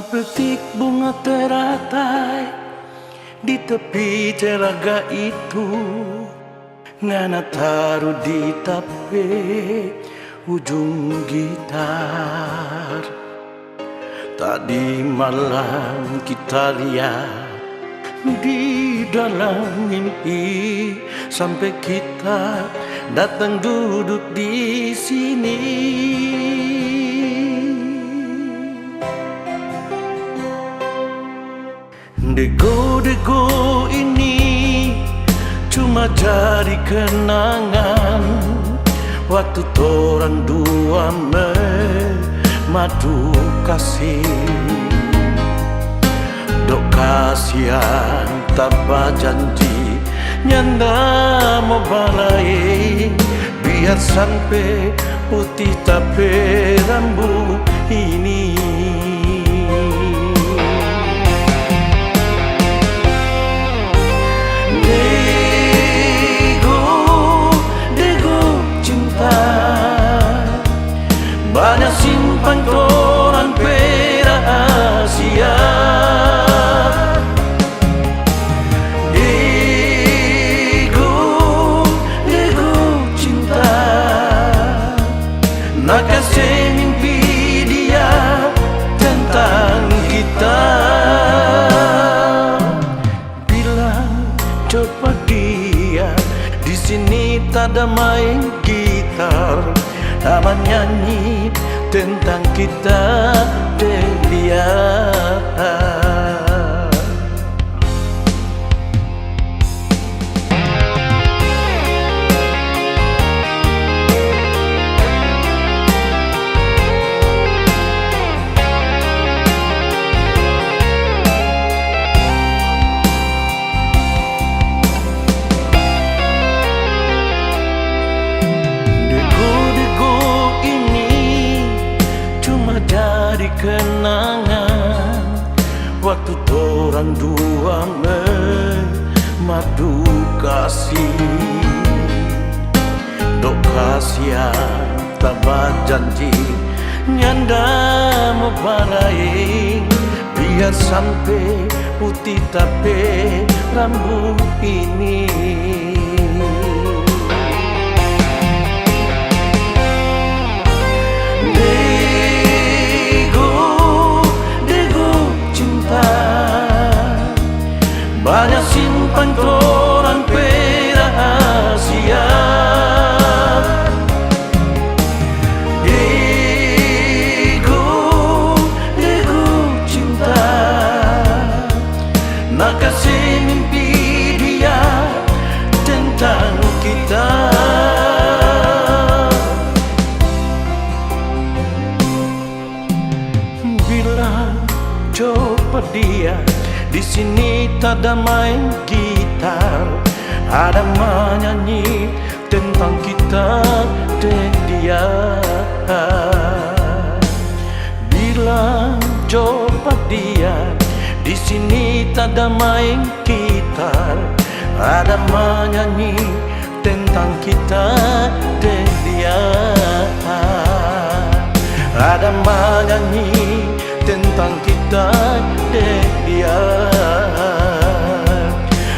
Petik bunga teratai di tepi telaga itu, ngana taruh di tape ujung gitar. Tadi malam kita lihat di dalam mimpi, sampai kita datang duduk di sini. Dego-dego ini cuma jadi kenangan waktu torang dua madu kasih. Dok kasihan tanpa janji, nyanda mau balai, biar sampai putih tapi rambut ini. Banyak simpan torang rahasia. Dego cinta, nak kasih mimpi dia tentang kita. Bilang coba dia, di sini tak ada main gitar, sama nyanyi tentang kita dan dia. Kenangan waktu torang dua madu kasih. Dok kasihan tanpa janji, nyanda mau balai, biar sampai putih tapi rambut ini. Banyak simpan torang rahasia. Dego cinta, nak kasih mimpi dia tentang kita. Bilang coba dia, di sini tak ada main gitar, ada menyanyi tentang kita dan dia. Bilang coba dia, di sini tak ada main gitar, ada menyanyi tentang kita dan dia. Ada menyanyi tentang kita dan dia.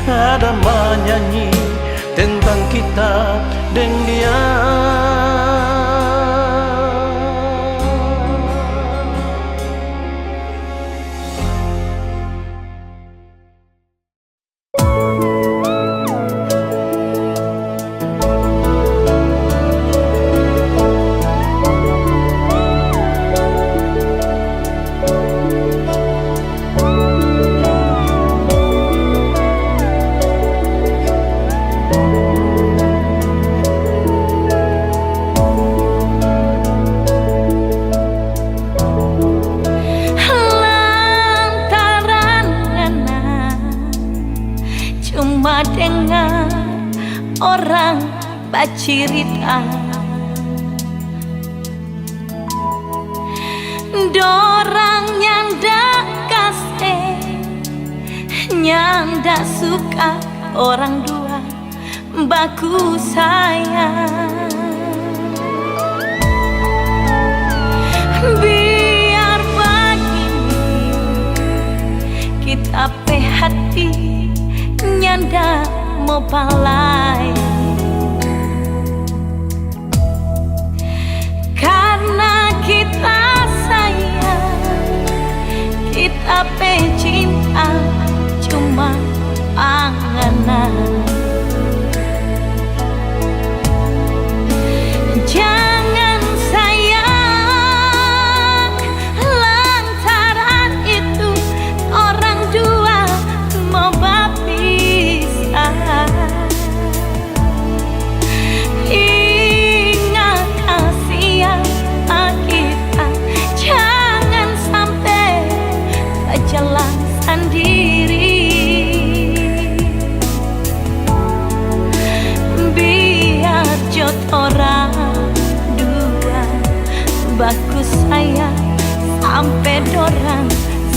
Ada menyanyi tentang kita dan dia. Dengar orang bercerita, dorang nyanda kasih, nyanda suka orang dua baku sayang. Biar begini tapi hati nyanda mau balai. Karena kita sayang, kita cinta cuma anganan. Jangan sayang, lantaran itu orang dua mau berpisah. Ingat kasihan kita, jangan sampai berjalan sendiri. Biar jod orang dua bagus sayang sampai dorang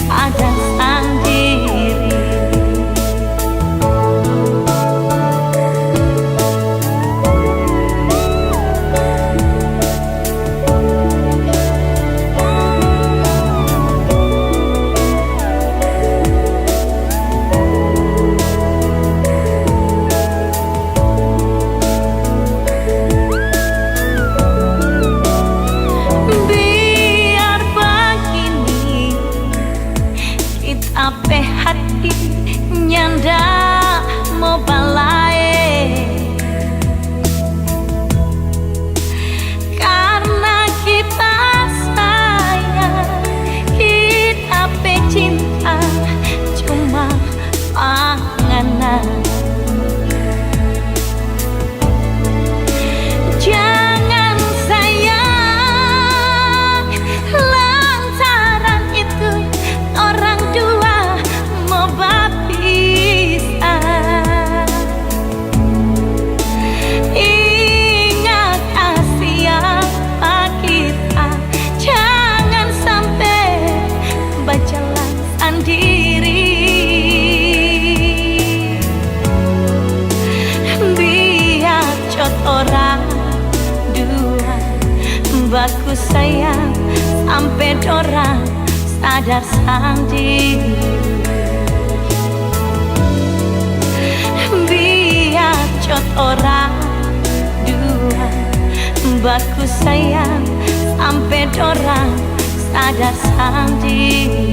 sadar sendiri. Ape hati nyanda mau balai. Karena kita sayang, kita cinta cuma anganan. Jangan sayang, lantaran itu orang dua mau berpisah. Ingat siapa kita, jangan sampai berjalan sendiri. Biar jod orang dua bagus sayang sampai dorang sadar sendiri. Biar jod orang dua bagus sayang sampai dorang sadar sendiri.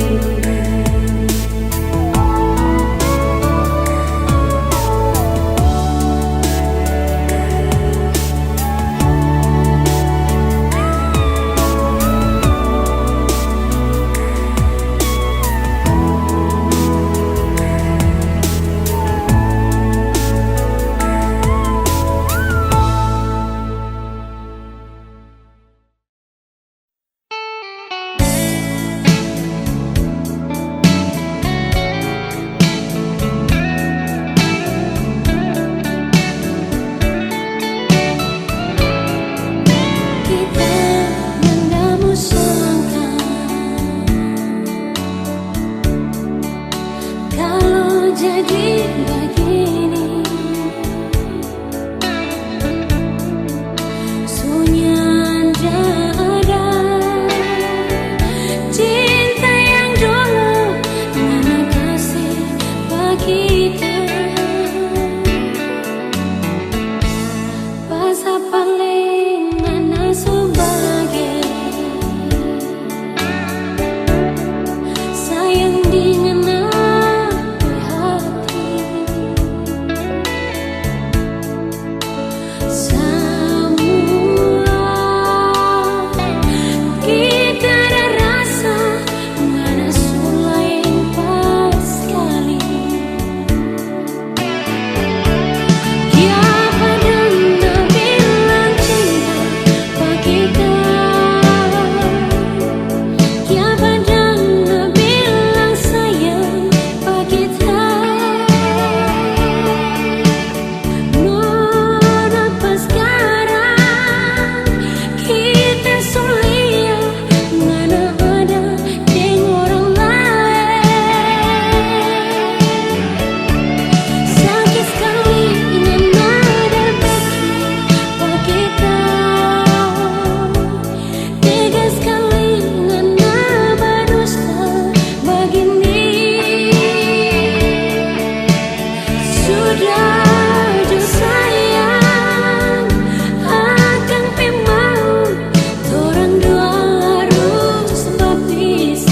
Jadi begini, sunyi ada cinta yang dulu mana kasih kita. Bahasa paling mana sebagai sayang dengan Daju sayang Akang memang Torang dua harus berpisah.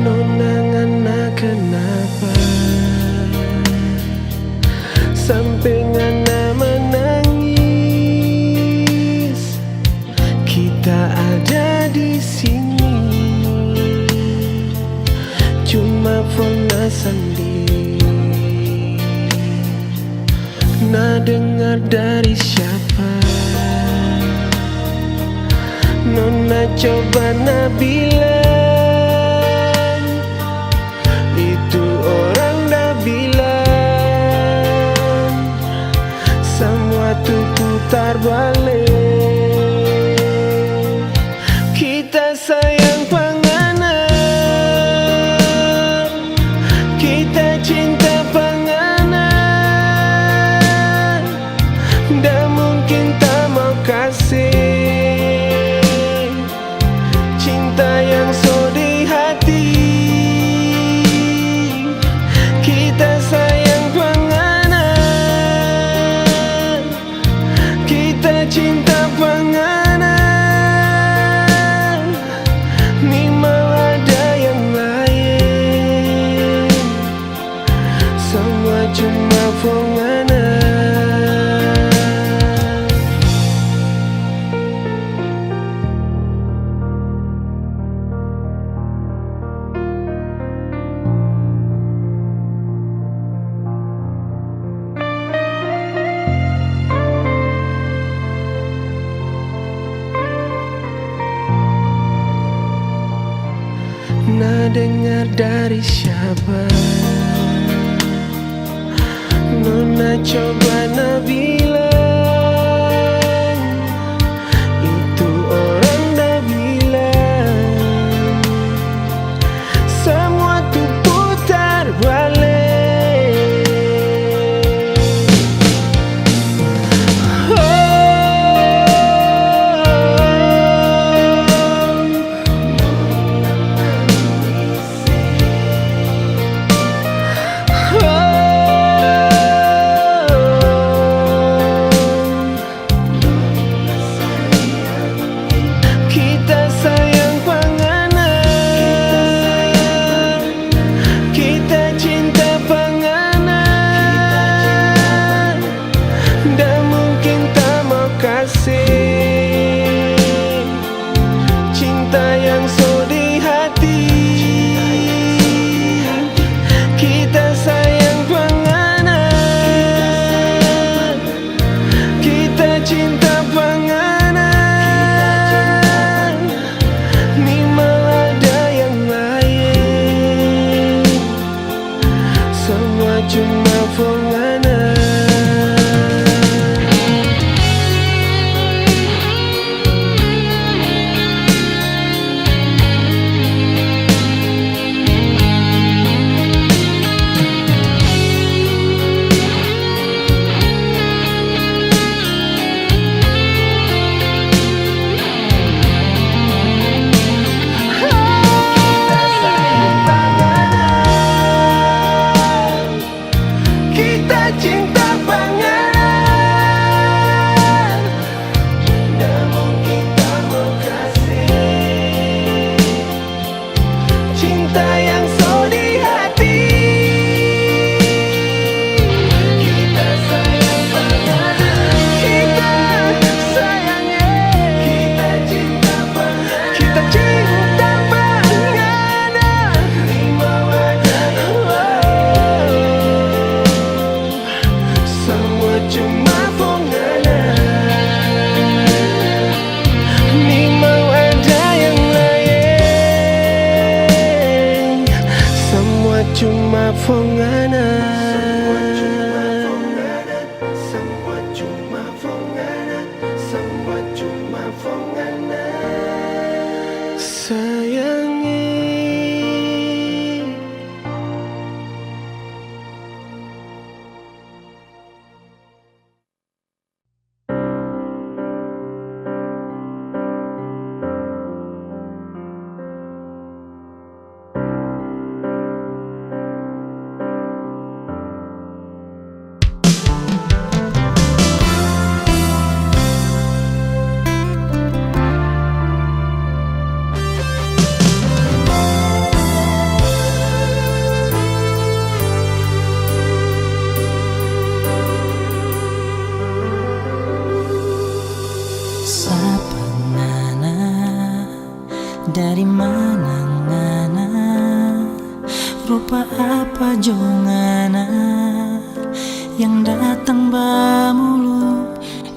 Nona ngana kenapa sampai ngana menangis? Kita ada di sini cuma Fona sendiri. Nah dengar dari siapa? Nona coba nak bilang, itu orang dah bilang semua tuh putar balik. Kita sayang penganan, kita cinta penganan, dah mungkin tak mau kasih cinta yang so di hati. Kita sayang penganan, kita cinta penganan, ni mau ada yang lain, semua cuma penganan. Nah dengar dari siapa? Nona coba nak bilang, itu orang dah bilang semua tuh putar balik. Kita sayang penganan, kita cinta penganan, dah mungkin tak mau kasih cinta yang so di hati. Kita sayang penganan, kita cinta penganan, ni mau ada yang lain, semua cuma penganan. Kita cinta penganan, dah mungkin tak mau kasih cinta yang so di hati. Kita sayang penganan, kita sayangnya, kita cinta penganan, kita cinta penganan, ni mau ada yang lain, semua cuma penganan, ni mau ada yang lain, semua cuma penganan, semua cuma penganan, semua cuma penganan, sayangi. Dari mana ngana, rupa apa jongana yang datang bamulu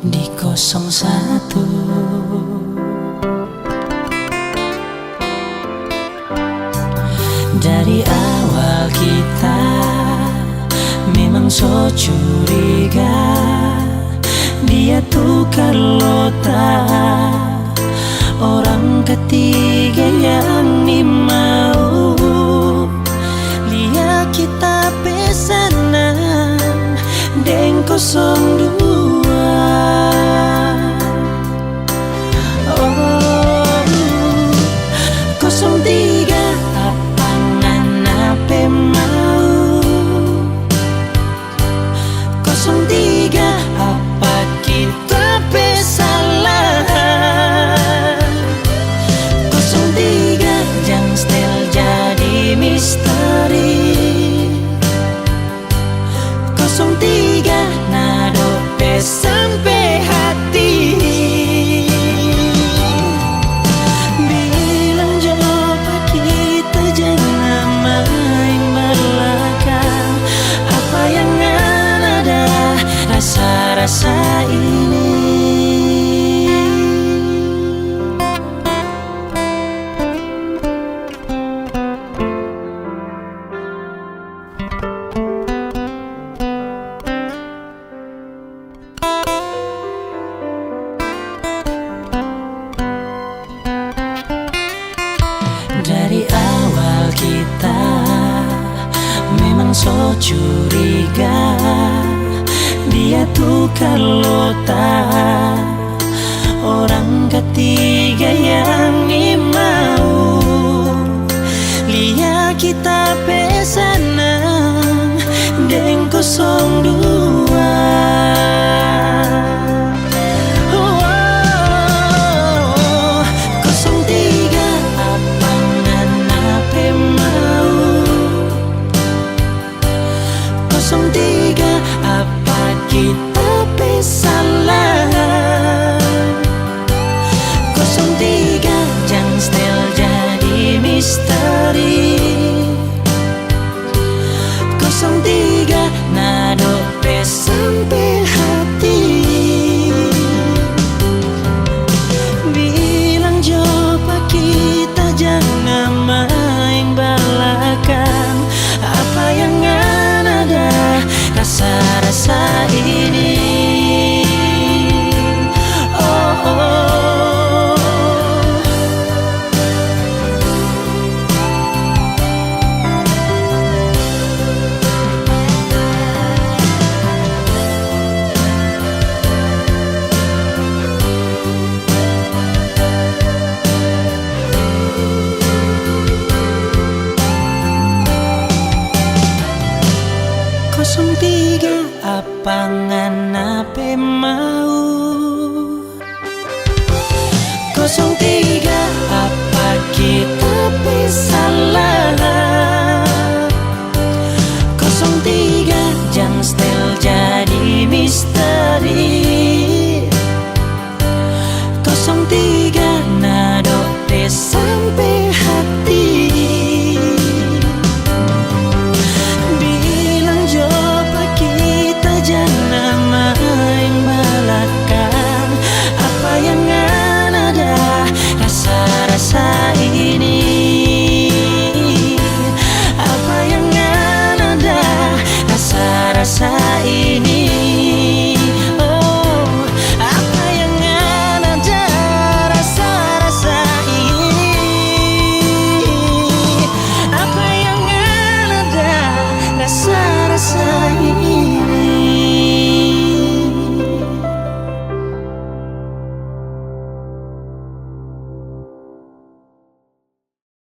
di 01. Dari awal kita memang so curiga, dia tuh Carlota, orang ketiga yang mau lihat kita pesanan deng 02. Oh, 03 apa ngana pe mau, 03 apa kita pe salah, 03 jang stel jadi misteri, 03 nado pe sampai hati. Bilang coba kita jangan main belakang, apa yang ada rasa-rasa ini. Dari awal kita memang so curiga, dia tuh Carlota, orang ketiga yang mau lihat kita pesanan deng 02. Apa kita pesalah, 03 jang stel jadi misteri, 03 nado pe sampai hati. Bilang coba kita jangan main belakang, apa yang ada rasa-rasa ini. Oh, oh. Tiga apa ngana pe mau, 03